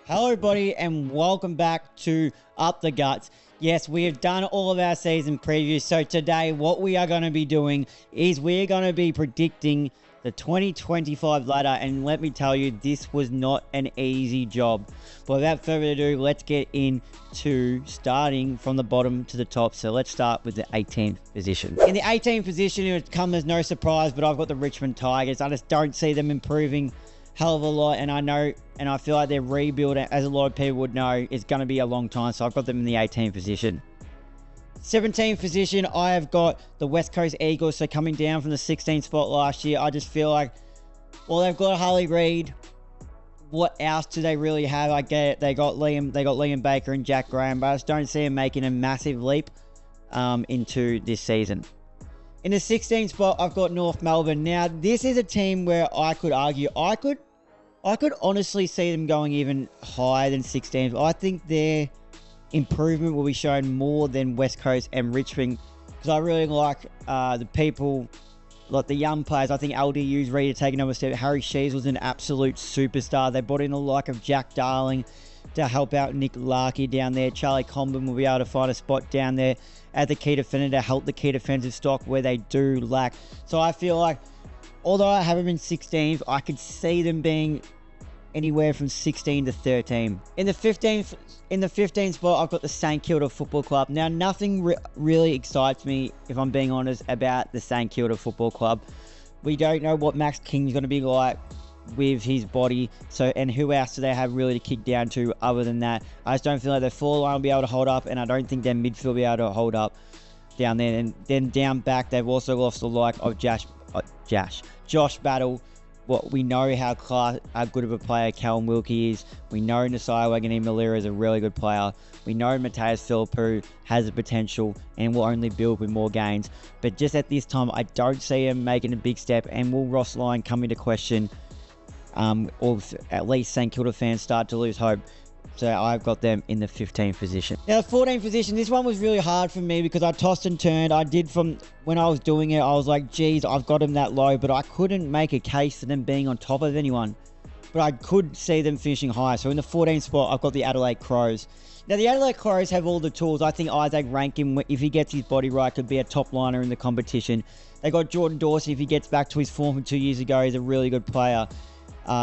Hello everybody and welcome back to Up the Guts. Yes, we have done all of our season previews, so today what we are going to be doing is we're going to be predicting the 2025 ladder, and let me tell you, this was not an easy job. But without further ado, let's get into starting from the bottom to the top. So let's start with the 18th position. In the 18th position, it comes as no surprise, but I've got the Richmond Tigers. I just don't see them improving hell of a lot, and I know and I feel like their rebuild, as a lot of people would know, is going to be a long time, so I've got them in the 18th position. 17th position, I have got the West Coast Eagles, so coming down from the 16th spot last year. I just feel like, well, they've got Harley Reid. What else do they really have? I get it, they got Liam Baker and Jack Graham, but I just don't see them making a massive leap into this season. In the 16th spot, I've got North Melbourne. Now, this is a team where I could argue, I could honestly see them going even higher than 16th. I think their improvement will be shown more than West Coast and Richmond, because I really like the people, like the young players. I think LDU is ready to take another step. Harry Shees was an absolute superstar. They brought in the like of Jack Darling to help out Nick Larkey down there. Charlie Comben will be able to find a spot down there as the key defender to help the key defensive stock where they do lack. So I feel like, although I have them in 16th, I could see them being anywhere from 16 to 13. In the 15th spot, I've got the St Kilda Football Club. Now, nothing really excites me, if I'm being honest, about the St Kilda Football Club. We don't know what Max King's going to be like with his body, so, and who else do they have really to kick down to other than that? I just don't feel like their forward line will be able to hold up, and I don't think their midfield will be able to hold up down there. And then down back, they've also lost the like of Josh Battle. What we know how good of a player Callum Wilkie is. We know Nasiah Waganini-Malira is a really good player. We know Mateus Philippou has the potential and will only build with more gains. But just at this time, I don't see him making a big step. And will Ross Lyon come into question? Or at least St Kilda fans start to lose hope. So I've got them in the 15th position. Now, the 14th position, this one was really hard for me because I tossed and turned. I did from when I was doing it, I was like, geez, I've got them that low, but I couldn't make a case for them being on top of anyone. But I could see them finishing high. So in the 14th spot, I've got the Adelaide Crows. Now, the Adelaide Crows have all the tools. I think Isaac Rankin, if he gets his body right, could be a top liner in the competition. They got Jordan Dorsey, if he gets back to his form from 2 years ago, he's a really good player.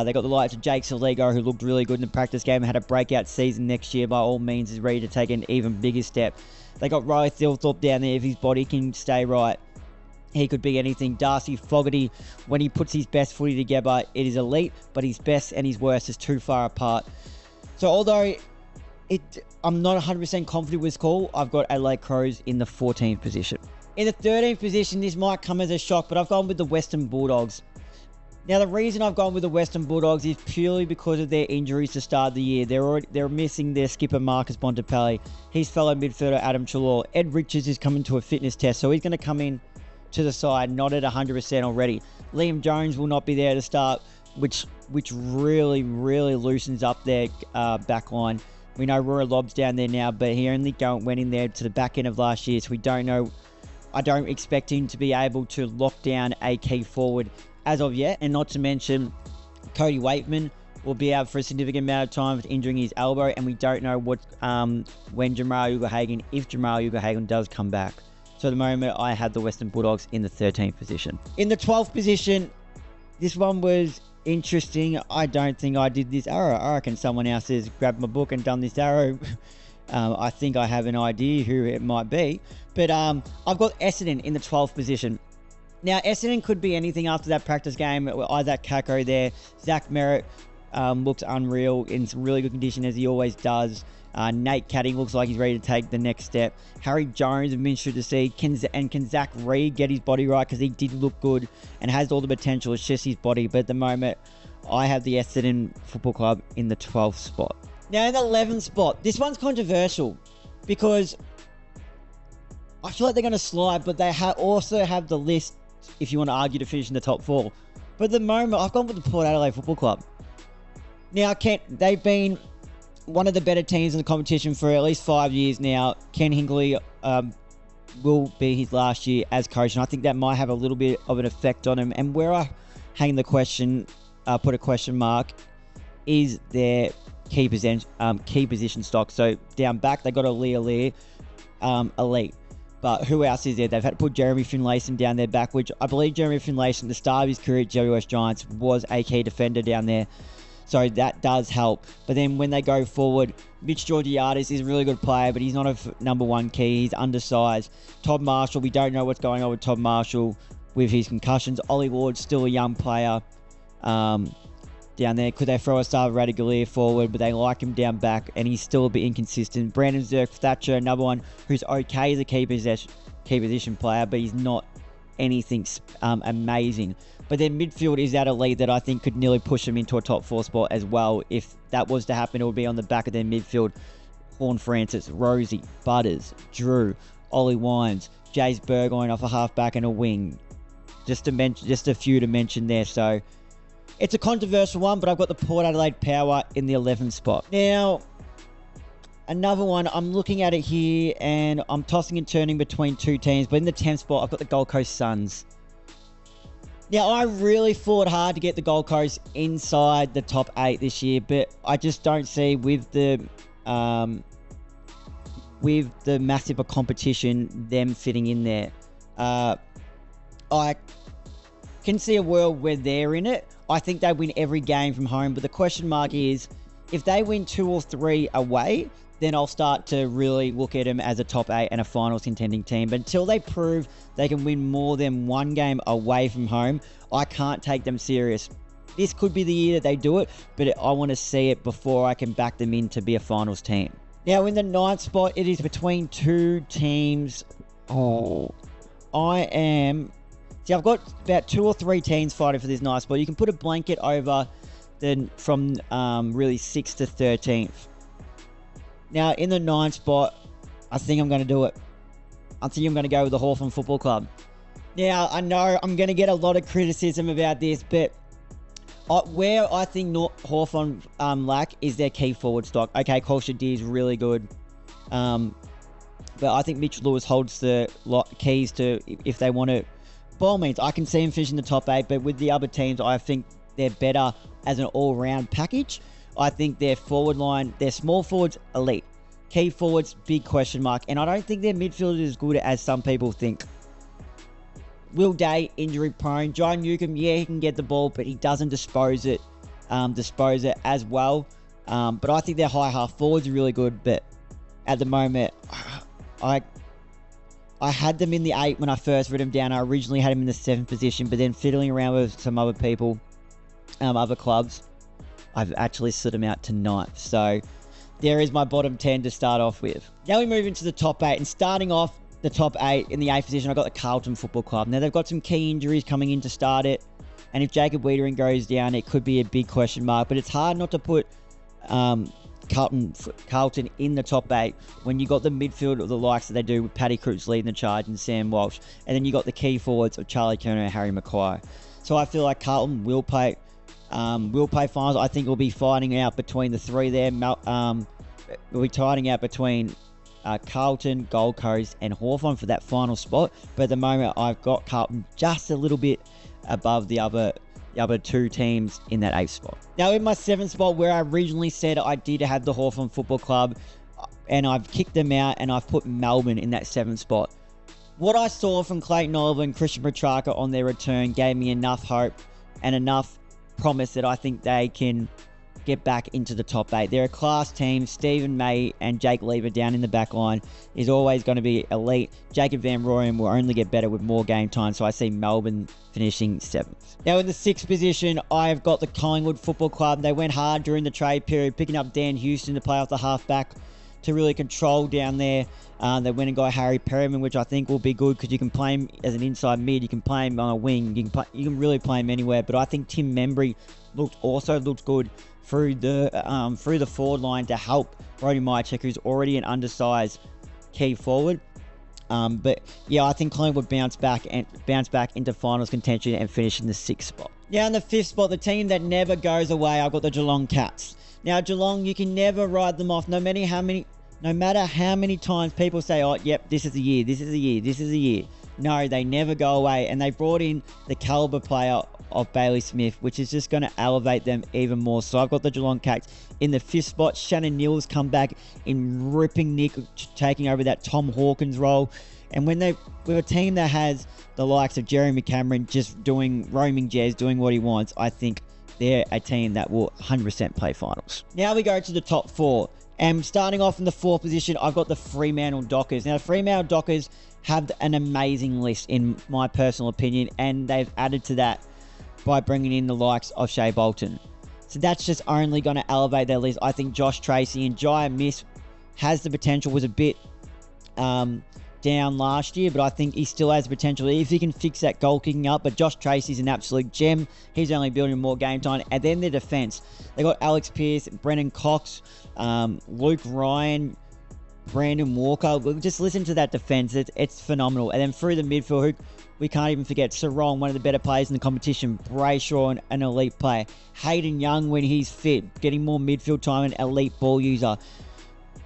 They got the likes of Jake Saligo, who looked really good in the practice game and had a breakout season next year. By all means, is ready to take an even bigger step. They got Riley Thilthorpe down there. If his body can stay right, he could be anything. Darcy Fogarty, when he puts his best footy together, it is elite, but his best and his worst is too far apart. So although I'm not 100% confident with this call, I've got Adelaide Crows in the 14th position. In the 13th position, this might come as a shock, but I've gone with the Western Bulldogs. Now, the reason I've gone with the Western Bulldogs is purely because of their injuries to start the year. They're missing their skipper, Marcus Bontempelli, his fellow midfielder, Adam Chalor. Ed Richards is coming to a fitness test, so he's going to come in to the side, not at 100% already. Liam Jones will not be there to start, which really, really loosens up their back line. We know Rory Lobb's down there now, but he only went in there to the back end of last year, so we don't know. I don't expect him to be able to lock down a key forward as of yet, and not to mention Cody Waitman will be out for a significant amount of time with injuring his elbow, and we don't know what when Jamal Ugle-Hagan, if Jamal Ugle-Hagan does come back. So at the moment, I have the Western Bulldogs in the 13th position. In the 12th position, this one was interesting. I don't think I did this arrow. I reckon someone else has grabbed my book and done this arrow. I think I have an idea who it might be, but I've got Essendon in the 12th position. Now, Essendon could be anything after that practice game. Isaac Kako there. Zach Merritt looks unreal in some really good condition, as he always does. Nate Caddy looks like he's ready to take the next step. Harry Jones, I've been interested to see. Can Zach Reid get his body right? Because he did look good and has all the potential. It's just his body. But at the moment, I have the Essendon Football Club in the 12th spot. Now, in the 11th spot, this one's controversial because I feel like they're going to slide, but they also have the list, if you want to argue, to finish in the top 4. But at the moment, I've gone with the Port Adelaide Football Club. Now, they've been one of the better teams in the competition for at least 5 years now. Ken Hinkley will be his last year as coach, and I think that might have a little bit of an effect on him. And where I put a question mark, is their key position stock. So down back, they got a elite. But who else is there? They've had to put Jeremy Finlayson down there back, which I believe Jeremy Finlayson, at the start of his career at GWS Giants, was a key defender down there. So that does help. But then when they go forward, Mitch Georgiades is a really good player, but he's not a number one key. He's undersized. Todd Marshall, we don't know what's going on with Todd Marshall with his concussions. Ollie Ward's still a young player down there. Could they throw a Sava Radaglia forward? But they like him down back, and he's still a bit inconsistent. Brandon Zerk-Thatcher, another one who's okay as a key position player, but he's not anything amazing. But then midfield is that elite that I think could nearly push them into a top 4 spot as well. If that was to happen, it would be on the back of their midfield. Horn Francis, Rosie, Butters, Drew, Ollie Wines, Jace Burgoyne off a halfback and a wing. Just a few to mention there. So it's a controversial one, but I've got the Port Adelaide Power in the 11th spot. Now, another one, I'm looking at it here, and I'm tossing and turning between two teams. But in the 10th spot, I've got the Gold Coast Suns. Now, I really fought hard to get the Gold Coast inside the top 8 this year, but I just don't see with the massive a competition, them fitting in there. I can see a world where they're in it. I think they win every game from home, but the question mark is, if they win 2 or 3 away, then I'll start to really look at them as a top 8 and a finals contending team. But until they prove they can win more than one game away from home, I can't take them serious. This could be the year that they do it, but I want to see it before I can back them in to be a finals team. Now, in the 9th spot, it is between two teams. See, I've got about 2 or 3 teams fighting for this 9th spot. You can put a blanket over from really 6th to 13th. Now, in the 9th spot, I think I'm going to do it. I think I'm going to go with the Hawthorn Football Club. Now, I know I'm going to get a lot of criticism about this, but where I think Hawthorn lack is their key forward stock. Okay, Colsha D is really good. But I think Mitch Lewis holds the keys to, if they want to, by all means, I can see him finishing the top 8, but with the other teams, I think they're better as an all-round package. I think their forward line, their small forwards, elite. Key forwards, big question mark. And I don't think their midfield is as good as some people think. Will Day, injury prone. John Newcomb, yeah, he can get the ball, but he doesn't dispose it as well. But I think their high half forwards are really good. But at the moment, I had them in the 8 when I first wrote them down. I originally had them in the 7th position, but then fiddling around with some other people, other clubs, I've actually slid them out to 9th. So there is my bottom 10 to start off with. Now we move into the top 8, and starting off the top 8 in the 8th position, I've got the Carlton Football Club. Now they've got some key injuries coming in to start it, and if Jacob Wiedering goes down, it could be a big question mark, but it's hard not to put Carlton in the top 8 when you got the midfield of the likes that they do with Paddy Cruz leading the charge and Sam Walsh, and then you got the key forwards of Charlie Kerner and Harry Mackay. So I feel like Carlton will play finals. I think we'll be fighting out between the 3 there. We'll be fighting out between Carlton, Gold Coast and Hawthorn for that final spot, but at the moment I've got Carlton just a little bit above the other 2 teams in that 8th spot. Now in my 7th spot, where I originally said I did have the Hawthorn Football Club, and I've kicked them out and I've put Melbourne in that 7th spot. What I saw from Clayton Oliver and Christian Petrarca on their return gave me enough hope and enough promise that I think they can get back into the top 8. They're a class team. Stephen May and Jake Lever down in the back line is always going to be elite. Jacob Van Rooyen will only get better with more game time, so I see Melbourne finishing 7th. Now in the 6th position, I've got the Collingwood Football Club. They went hard during the trade period, picking up Dan Houston to play off the halfback to really control down there. They went and got Harry Perryman, which I think will be good because you can play him as an inside mid, you can play him on a wing, you can really play him anywhere. But I think Tim Membry also looked good through the forward line to help Brody Myercheck, who's already an undersized key forward. But yeah, I think Collingwood bounce back into finals contention and finish in the 6th spot. Now in the 5th spot, the team that never goes away, I've got the Geelong Cats. Now Geelong, you can never ride them off, no matter how many times people say, oh, yep, this is the year, this is the year, this is the year. No, they never go away. And they brought in the caliber player of Bailey Smith, which is just going to elevate them even more. So I've got the Geelong Cats in the 5th spot. Shannon Neal's come back in ripping nick, taking over that Tom Hawkins role. And when with a team that has the likes of Jeremy Cameron just roaming Jazz, doing what he wants, I think they're a team that will 100% play finals. Now we go to the top 4. And starting off in the 4th position, I've got the Fremantle Dockers. Now, the Fremantle Dockers have an amazing list, in my personal opinion, and they've added to that by bringing in the likes of Shea Bolton. So that's just only going to elevate their list. I think Josh Tracy and Jai Miss has the potential, was a bit down last year, but I think he still has potential if he can fix that goal kicking up. But Josh Tracy's an absolute gem. He's only building more game time. And then their defence. They got Alex Pearce, Brennan Cox, Luke Ryan, Brandon Walker. Just listen to that defence. It's phenomenal. And then through the midfield, we can't even forget Sarong, one of the better players in the competition. Brayshaw, an elite player. Hayden Young, when he's fit, getting more midfield time, an elite ball user.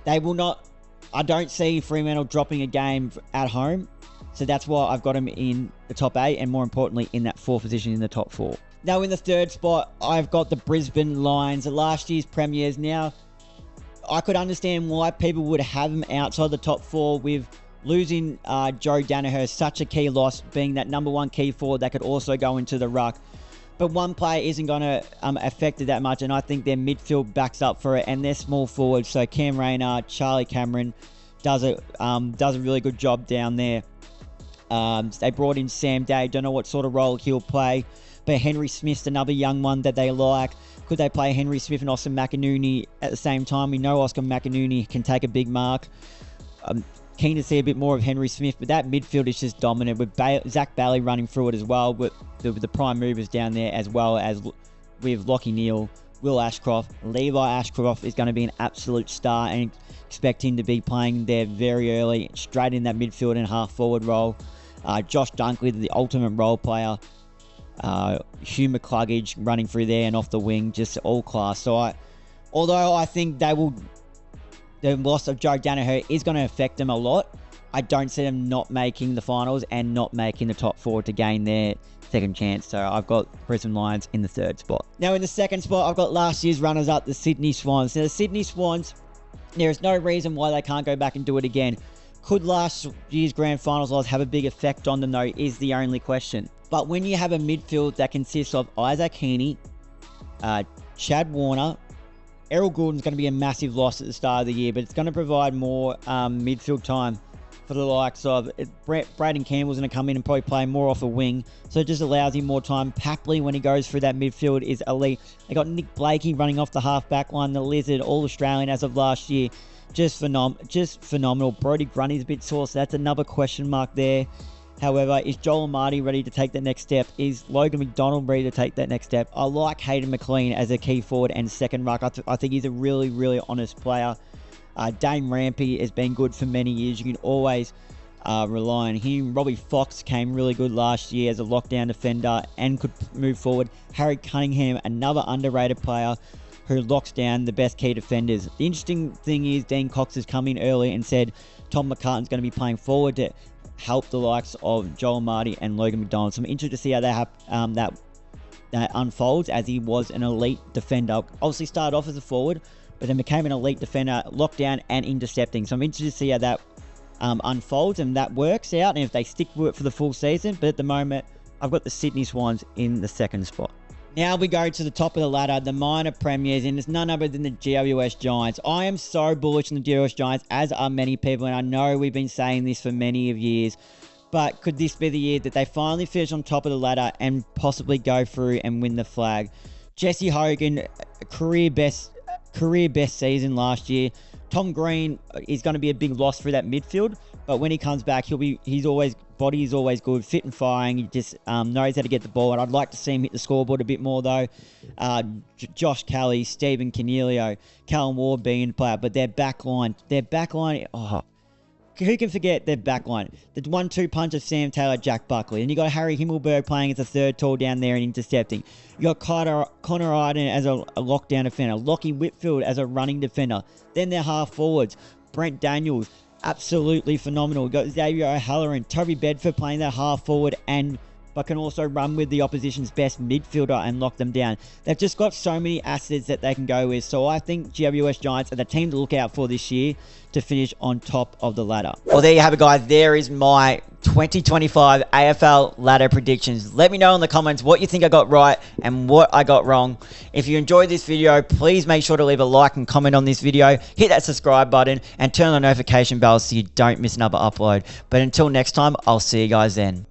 They will not... I don't see Fremantle dropping a game at home. So that's why I've got him in the top 8 and more importantly in that 4th position in the top 4. Now in the 3rd spot, I've got the Brisbane Lions, the last year's premiers. Now, I could understand why people would have them outside the top 4 with losing Joe Danaher, such a key loss, being that number 1 key forward that could also go into the ruck. But one player isn't going to affect it that much, and I think their midfield backs up for it, and they're small forwards. So Cam Rayner, Charlie Cameron does a really good job down there. They brought in Sam Day. Don't know what sort of role he'll play, but Henry Smith's another young one that they like. Could they play Henry Smith and Oscar McInerney at the same time? We know Oscar McInerney can take a big mark. Keen to see a bit more of Henry Smith, but that midfield is just dominant with Zach Bailey running through it as well, with the prime movers down there, as well as with Lachie Neale, Will Ashcroft. Levi Ashcroft is going to be an absolute star, and expect him to be playing there very early, straight in that midfield and half forward role. Josh Dunkley, the ultimate role player. Hugh McCluggage running through there and off the wing, just all class. So although I think the loss of Joe Danaher is going to affect them a lot, I don't see them not making the finals and not making the top 4 to gain their second chance. So I've got Brisbane Lions in the 3rd spot. Now in the 2nd spot, I've got last year's runners-up, the Sydney Swans. Now the Sydney Swans, there is no reason why they can't go back and do it again. Could last year's grand finals loss have a big effect on them though, is the only question. But when you have a midfield that consists of Isaac Heaney, Chad Warner, Errol Goulden's going to be a massive loss at the start of the year, but it's going to provide more midfield time for the likes of Braden Campbell's going to come in and probably play more off the wing, so it just allows him more time. Papley, when he goes through that midfield, is elite. They got Nick Blakey running off the half-back line, the Lizard, All-Australian as of last year. Just phenomenal. Brodie Grundy's a bit sore, so that's another question mark there. However, is Joel Amati ready to take that next step? Is Logan McDonald ready to take that next step? I like Hayden McLean as a key forward and second ruck. I think he's a really, really honest player. Dane Rampy has been good for many years. You can always rely on him. Robbie Fox came really good last year as a lockdown defender and could move forward. Harry Cunningham, another underrated player who locks down the best key defenders. The interesting thing is Dean Cox has come in early and said Tom McCartan's going to be playing forward to help the likes of Joel Marty and Logan McDonald. So I'm interested to see how that unfolds, as he was an elite defender. Obviously started off as a forward, but then became an elite defender, lockdown and intercepting. So I'm interested to see how that unfolds and that works out, and if they stick with it for the full season. But at the moment, I've got the Sydney Swans in the 2nd spot. Now we go to the top of the ladder, the minor premiers, and it's none other than the GWS Giants. I am so bullish on the GWS Giants, as are many people, and I know we've been saying this for many of years. But could this be the year that they finally finish on top of the ladder and possibly go through and win the flag? Jesse Hogan, career best season last year. Tom Green is going to be a big loss through that midfield, but when he comes back, body is always good, fit and firing. He just knows how to get the ball, and I'd like to see him hit the scoreboard a bit more though. Josh Kelly, Stephen Canelio, Callum Ward being a player, but their backline, who can forget their backline? The 1-2 punch of Sam Taylor, Jack Buckley. And you got Harry Himmelberg playing as a third tall down there and intercepting. You got Connor Iden as a lockdown defender. Lockie Whitfield as a running defender. Then their half forwards. Brent Daniels, absolutely phenomenal. We've got Xavier O'Halloran, Toby Bedford playing that half forward but can also run with the opposition's best midfielder and lock them down. They've just got so many assets that they can go with. So I think GWS Giants are the team to look out for this year to finish on top of the ladder. Well, there you have it, guys. There is my 2025 AFL ladder predictions. Let me know in the comments what you think I got right and what I got wrong. If you enjoyed this video, please make sure to leave a like and comment on this video. Hit that subscribe button and turn on the notification bell so you don't miss another upload. But until next time, I'll see you guys then.